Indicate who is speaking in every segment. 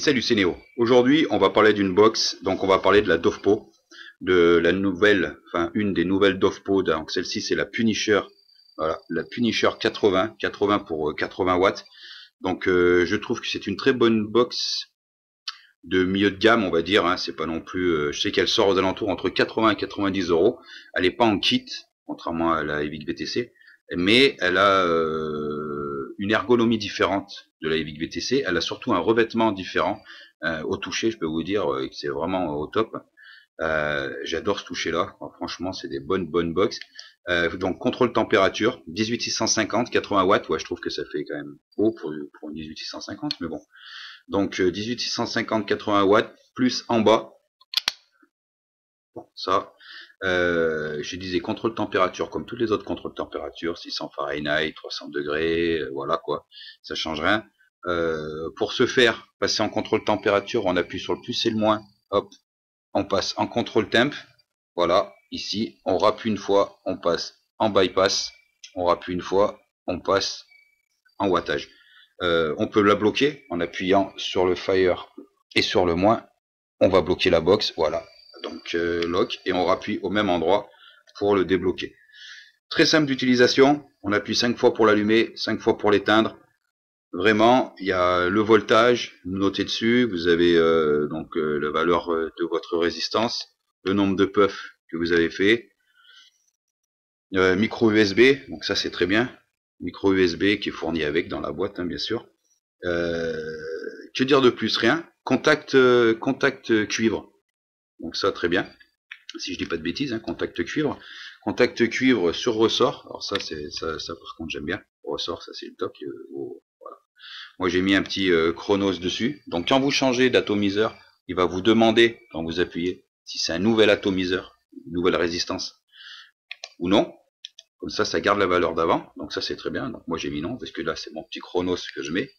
Speaker 1: salut, c'est Néo. Aujourd'hui, on va parler d'une box, donc on va parler de la Dovpo, de la nouvelle, enfin une des nouvelles Dovpo. Donc celle-ci, c'est la Punisher, voilà, la Punisher 80, 80 pour 80 watts. Donc je trouve que c'est une très bonne box de milieu de gamme, on va dire. Hein. C'est pas non plus, je sais qu'elle sort aux alentours entre 80 et 90 euros. Elle est pas en kit, contrairement à la Evic VTC, mais elle a une ergonomie différente de la Evic VTC. Elle a surtout un revêtement différent au toucher. Je peux vous dire que c'est vraiment au top. J'adore ce toucher là. Franchement, c'est des bonnes box. Donc contrôle température 18650 80 watts. Ouais, je trouve que ça fait quand même haut pour une 18650, mais bon. Donc 18650 80 watts plus en bas. Bon, ça. Je disais contrôle température comme tous les autres contrôles température, 600 Fahrenheit, 300 degrés, voilà quoi, ça change rien. Pour ce faire, passer en contrôle température, on appuie sur le plus et le moins, hop, on passe en contrôle temp, voilà, ici, on rappuie une fois, on passe en bypass, on rappuie une fois, on passe en wattage. On peut la bloquer en appuyant sur le fire et sur le moins, on va bloquer la box, voilà. Donc lock, et on rappuie au même endroit pour le débloquer. Très simple d'utilisation, on appuie 5 fois pour l'allumer, 5 fois pour l'éteindre. Vraiment, il y a le voltage noté dessus, vous avez donc la valeur de votre résistance, le nombre de puffs que vous avez fait, micro USB, donc ça c'est très bien, micro USB qui est fourni avec dans la boîte, hein, bien sûr. Que dire de plus? Rien. Contact cuivre. Donc ça, très bien. Si je dis pas de bêtises, hein, contact cuivre. Contact cuivre sur ressort. Alors ça, ça par contre, j'aime bien. Ressort, ça c'est le top. Voilà. Moi, j'ai mis un petit chronos dessus. Donc quand vous changez d'atomiseur, il va vous demander, quand vous appuyez, si c'est un nouvel atomiseur, une nouvelle résistance ou non. Comme ça garde la valeur d'avant. Donc ça, c'est très bien. Donc moi, j'ai mis non, parce que là, c'est mon petit chronos que je mets.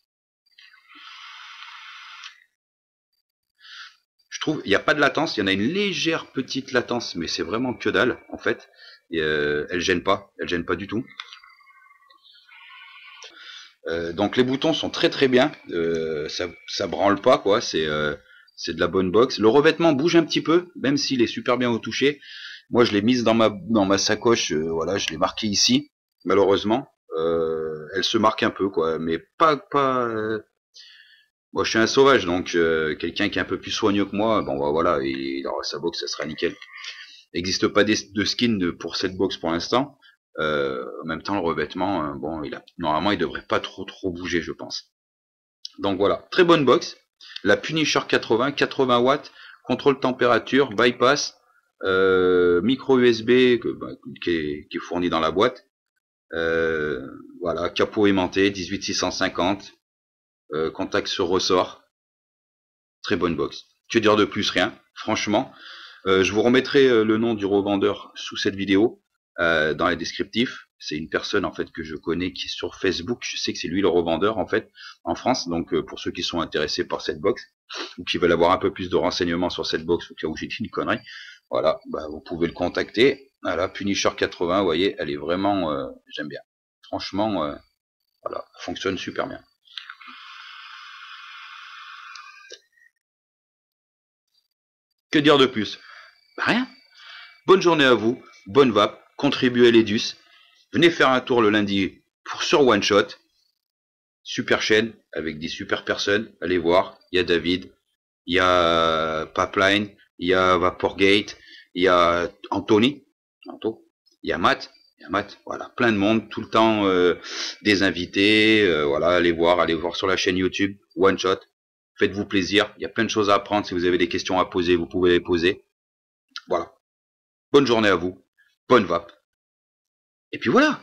Speaker 1: Je trouve, il n'y a pas de latence, il y en a une légère petite latence, mais c'est vraiment que dalle, en fait. Et elle gêne pas du tout. Donc les boutons sont très bien, ça branle pas, quoi, c'est de la bonne box. Le revêtement bouge un petit peu, même s'il est super bien au toucher. Moi, je l'ai mise dans ma sacoche, voilà, je l'ai marqué ici. Malheureusement, elle se marque un peu, quoi, mais pas moi, je suis un sauvage, donc quelqu'un qui est un peu plus soigneux que moi, bon, bah, voilà, il aura sa box, ça sera nickel. Il n'existe pas de skin pour cette box pour l'instant. En même temps, le revêtement, bon, normalement, il devrait pas trop bouger, je pense. Donc voilà, très bonne box. La Punisher 80, 80 watts, contrôle température, bypass, micro USB qui est fourni dans la boîte. Voilà, capot aimanté, 18650. Contact sur ressort, très bonne box. Que dire de plus? Rien, franchement. Je vous remettrai le nom du revendeur sous cette vidéo, dans les descriptifs. C'est une personne en fait que je connais qui est sur Facebook. Je sais que c'est lui le revendeur en fait en France. Donc pour ceux qui sont intéressés par cette box ou qui veulent avoir un peu plus de renseignements sur cette box, au cas où j'ai dit une connerie, voilà, bah, vous pouvez le contacter. Voilà, Punisher 80, vous voyez, elle est vraiment, j'aime bien. Franchement, voilà, fonctionne super bien. Que dire de plus? Rien. Bonne journée à vous, bonne vape, contribuez à l'Edus. Venez faire un tour le lundi sur One Shot. Super chaîne avec des super personnes. Allez voir. Il y a David, il y a Pipeline, il y a Vaporgate, il y a Anthony, il y a Matt. Voilà, plein de monde, tout le temps des invités. Voilà, allez voir sur la chaîne YouTube One Shot. Faites-vous plaisir. Il y a plein de choses à apprendre. Si vous avez des questions à poser, vous pouvez les poser. Voilà. Bonne journée à vous. Bonne vape. Et puis voilà.